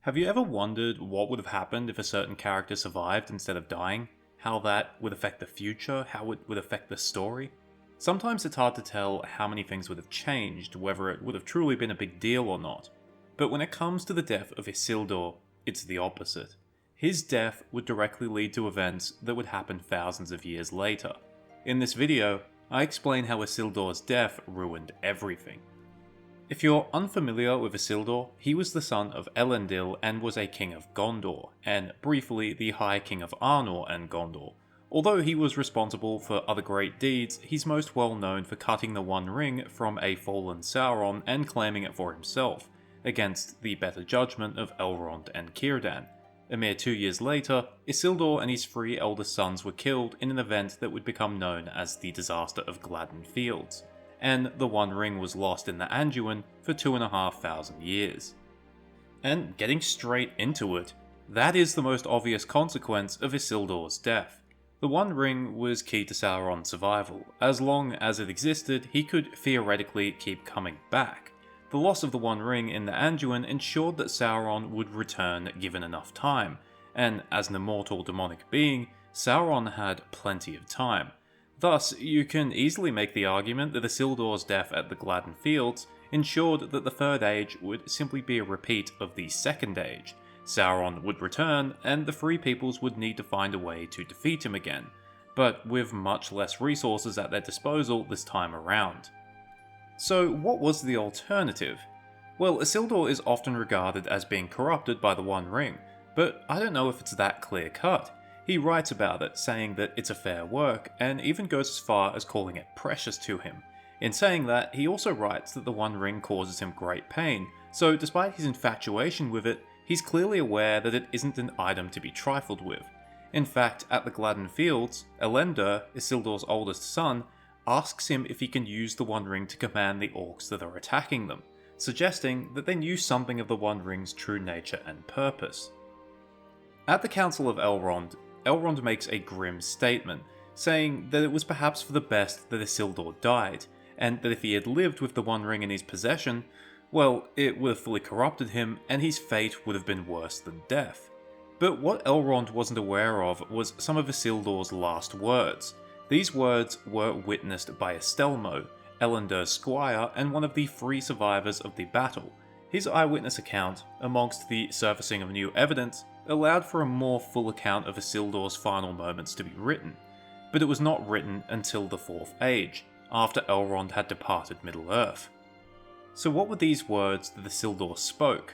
Have you ever wondered what would have happened if a certain character survived instead of dying? How that would affect the future? How it would affect the story? Sometimes it's hard to tell how many things would have changed, whether it would have truly been a big deal or not. But when it comes to the death of Isildur, it's the opposite. His death would directly lead to events that would happen thousands of years later. In this video, I explain how Isildur's death ruined everything. If you're unfamiliar with Isildur, he was the son of Elendil and was a king of Gondor, and briefly the High King of Arnor and Gondor. Although he was responsible for other great deeds, he's most well known for cutting the One Ring from a fallen Sauron and claiming it for himself, against the better judgment of Elrond and Círdan. A mere 2 years later, Isildur and his 3 eldest sons were killed in an event that would become known as the Disaster of Gladden Fields, and the One Ring was lost in the Anduin for 2,500 years. And getting straight into it, that is the most obvious consequence of Isildur's death. The One Ring was key to Sauron's survival. As long as it existed, he could theoretically keep coming back. The loss of the One Ring in the Anduin ensured that Sauron would return given enough time, and as an immortal demonic being, Sauron had plenty of time. Thus, you can easily make the argument that Isildur's death at the Gladden Fields ensured that the Third Age would simply be a repeat of the Second Age. Sauron would return, and the Free Peoples would need to find a way to defeat him again, but with much less resources at their disposal this time around. So what was the alternative? Well, Isildur is often regarded as being corrupted by the One Ring, but I don't know if it's that clear cut. He writes about it, saying that it's a fair work, and even goes as far as calling it precious to him. In saying that, he also writes that the One Ring causes him great pain, so despite his infatuation with it, he's clearly aware that it isn't an item to be trifled with. In fact, at the Gladden Fields, Elendil, Isildur's oldest son, asks him if he can use the One Ring to command the orcs that are attacking them, suggesting that they knew something of the One Ring's true nature and purpose. At the Council of Elrond makes a grim statement, saying that it was perhaps for the best that Isildur died, and that if he had lived with the One Ring in his possession, well, it would have fully corrupted him, and his fate would have been worse than death. But what Elrond wasn't aware of was some of Isildur's last words. These words were witnessed by Estelmo, Elendil's squire and one of the 3 survivors of the battle. His eyewitness account, amongst the surfacing of new evidence, allowed for a more full account of Isildur's final moments to be written, but it was not written until the Fourth Age, after Elrond had departed Middle-earth. So what were these words that Isildur spoke?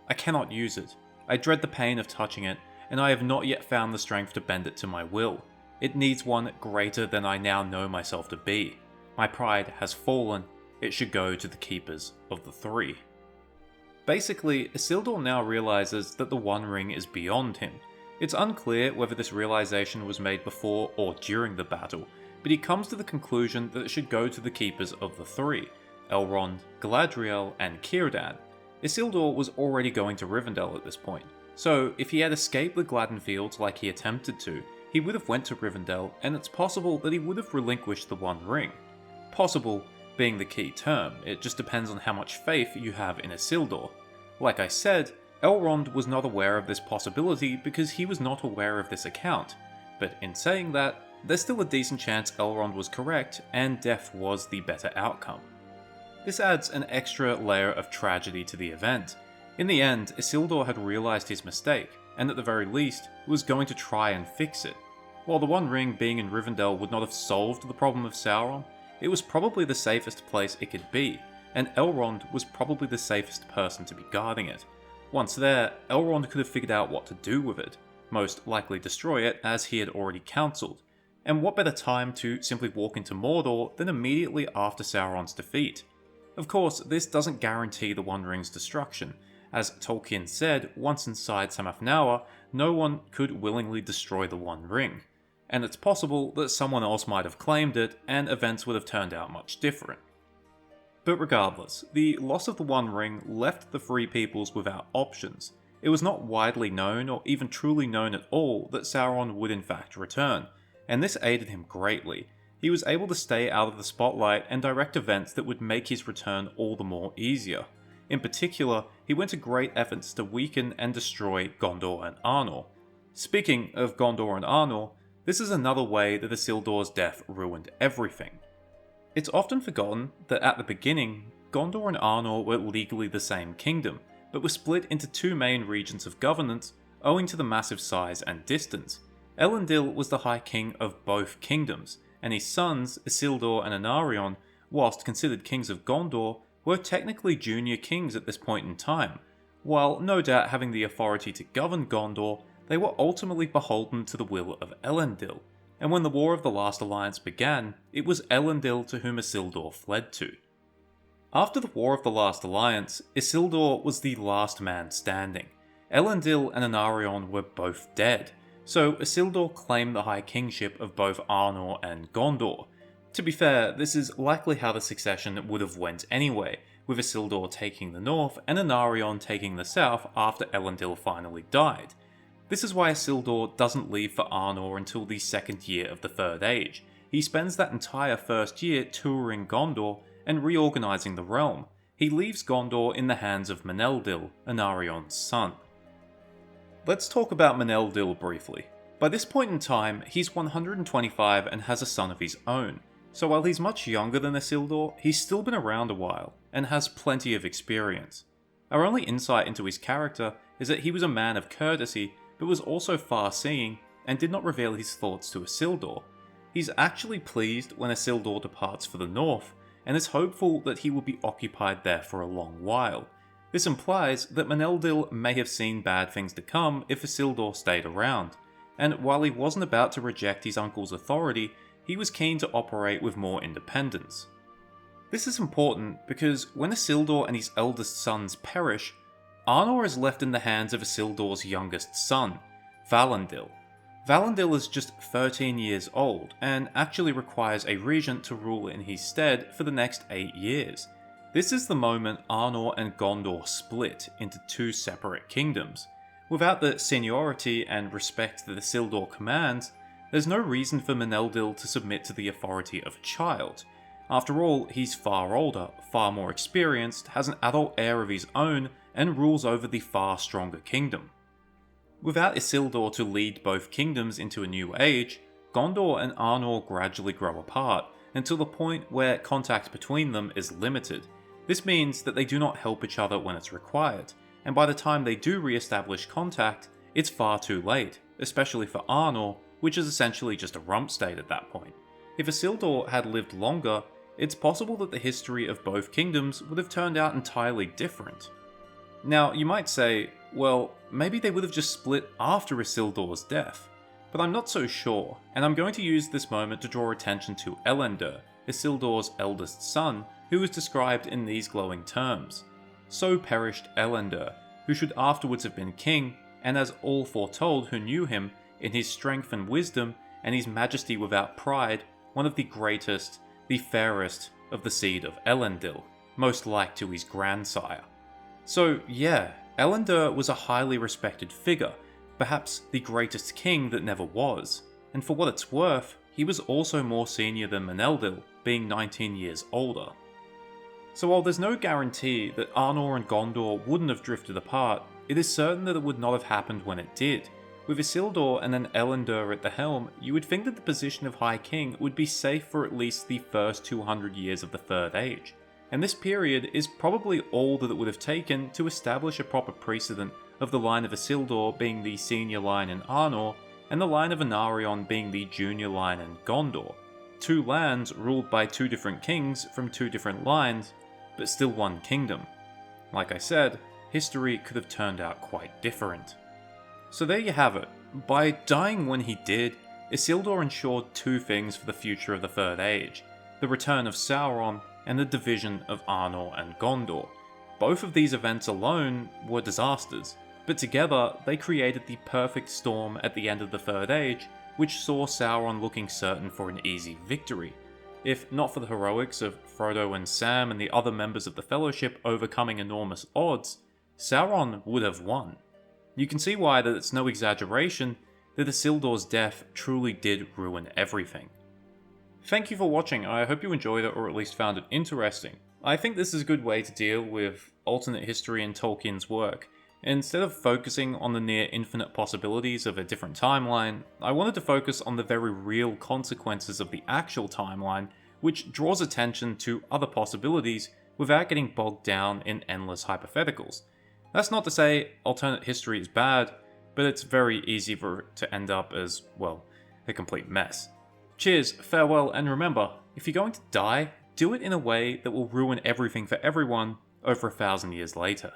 I cannot use it. I dread the pain of touching it, and I have not yet found the strength to bend it to my will. It needs one greater than I now know myself to be. My pride has fallen. It should go to the keepers of the 3. Basically, Isildur now realizes that the One Ring is beyond him. It's unclear whether this realization was made before or during the battle, but he comes to the conclusion that it should go to the keepers of the 3, Elrond, Galadriel, and Círdan. Isildur was already going to Rivendell at this point, so if he had escaped the Gladden Fields like he attempted to, he would have went to Rivendell, and it's possible that he would have relinquished the One Ring. Possible being the key term, it just depends on how much faith you have in Isildur. Like I said, Elrond was not aware of this possibility because he was not aware of this account, but in saying that, there's still a decent chance Elrond was correct and death was the better outcome. This adds an extra layer of tragedy to the event. In the end, Isildur had realized his mistake, and at the very least, was going to try and fix it. While the One Ring being in Rivendell would not have solved the problem of Sauron, it was probably the safest place it could be, and Elrond was probably the safest person to be guarding it. Once there, Elrond could have figured out what to do with it, most likely destroy it as he had already counselled, and what better time to simply walk into Mordor than immediately after Sauron's defeat. Of course, this doesn't guarantee the One Ring's destruction. As Tolkien said, once inside Samafnawa, no one could willingly destroy the One Ring, and it's possible that someone else might have claimed it and events would have turned out much different. But regardless, the loss of the One Ring left the Free Peoples without options. It was not widely known or even truly known at all that Sauron would in fact return, and this aided him greatly. He was able to stay out of the spotlight and direct events that would make his return all the more easier. In particular, he went to great efforts to weaken and destroy Gondor and Arnor. Speaking of Gondor and Arnor, this is another way that Isildur's death ruined everything. It's often forgotten that at the beginning, Gondor and Arnor were legally the same kingdom, but were split into two main regions of governance owing to the massive size and distance. Elendil was the High King of both kingdoms, and his sons, Isildur and Anarion, whilst considered kings of Gondor, were technically junior kings at this point in time. While no doubt having the authority to govern Gondor, they were ultimately beholden to the will of Elendil, and when the War of the Last Alliance began, it was Elendil to whom Isildur fled to. After the War of the Last Alliance, Isildur was the last man standing. Elendil and Anarion were both dead, so Isildur claimed the High Kingship of both Arnor and Gondor. To be fair, this is likely how the succession would have went anyway, with Isildur taking the north and Anarion taking the south after Elendil finally died. This is why Isildur doesn't leave for Arnor until the second year of the Third Age. He spends that entire first year touring Gondor and reorganising the realm. He leaves Gondor in the hands of Meneldil, Anarion's son. Let's talk about Meneldil briefly. By this point in time, he's 125 and has a son of his own, so while he's much younger than Isildur, he's still been around a while, and has plenty of experience. Our only insight into his character is that he was a man of courtesy, but was also far-seeing, and did not reveal his thoughts to Isildur. He's actually pleased when Isildur departs for the north, and is hopeful that he will be occupied there for a long while. This implies that Meneldil may have seen bad things to come if Isildur stayed around, and while he wasn't about to reject his uncle's authority, he was keen to operate with more independence. This is important because when Isildur and his eldest sons perish, Arnor is left in the hands of Isildur's youngest son, Valandil. Valandil is just 13 years old, and actually requires a regent to rule in his stead for the next 8 years. This is the moment Arnor and Gondor split into two separate kingdoms. Without the seniority and respect that Isildur commands, there's no reason for Meneldil to submit to the authority of a child. After all, he's far older, far more experienced, has an adult heir of his own, and rules over the far stronger kingdom. Without Isildur to lead both kingdoms into a new age, Gondor and Arnor gradually grow apart, until the point where contact between them is limited. This means that they do not help each other when it's required, and by the time they do re-establish contact, it's far too late, especially for Arnor, which is essentially just a rump state at that point. If Isildur had lived longer, it's possible that the history of both kingdoms would have turned out entirely different. Now, you might say, well, maybe they would have just split after Isildur's death, but I'm not so sure, and I'm going to use this moment to draw attention to Elendil, Isildur's eldest son, who is described in these glowing terms. So perished Elendil, who should afterwards have been king, and as all foretold who knew him, in his strength and wisdom, and his majesty without pride, one of the greatest, the fairest of the seed of Elendil, most like to his grandsire. So yeah, Elendil was a highly respected figure, perhaps the greatest king that never was, and for what it's worth, he was also more senior than Meneldil, being 19 years older. So while there's no guarantee that Arnor and Gondor wouldn't have drifted apart, it is certain that it would not have happened when it did. With Isildur and then Elendil at the helm, you would think that the position of High King would be safe for at least the first 200 years of the Third Age, and this period is probably all that it would have taken to establish a proper precedent of the line of Isildur being the senior line in Arnor, and the line of Anarion being the junior line in Gondor. Two lands ruled by two different kings from two different lines, but still one kingdom. Like I said, history could have turned out quite different. So there you have it. By dying when he did, Isildur ensured two things for the future of the Third Age: the return of Sauron and the division of Arnor and Gondor. Both of these events alone were disasters, but together they created the perfect storm at the end of the Third Age, which saw Sauron looking certain for an easy victory. If not for the heroics of Frodo and Sam and the other members of the Fellowship overcoming enormous odds, Sauron would have won. You can see why that it's no exaggeration that Isildur's death truly did ruin everything. Thank you for watching. I hope you enjoyed it, or at least found it interesting. I think this is a good way to deal with alternate history in Tolkien's work. Instead of focusing on the near infinite possibilities of a different timeline, I wanted to focus on the very real consequences of the actual timeline, which draws attention to other possibilities without getting bogged down in endless hypotheticals. That's not to say alternate history is bad, but it's very easy for it to end up as, well, a complete mess. Cheers, farewell, and remember, if you're going to die, do it in a way that will ruin everything for everyone over 1,000 years later.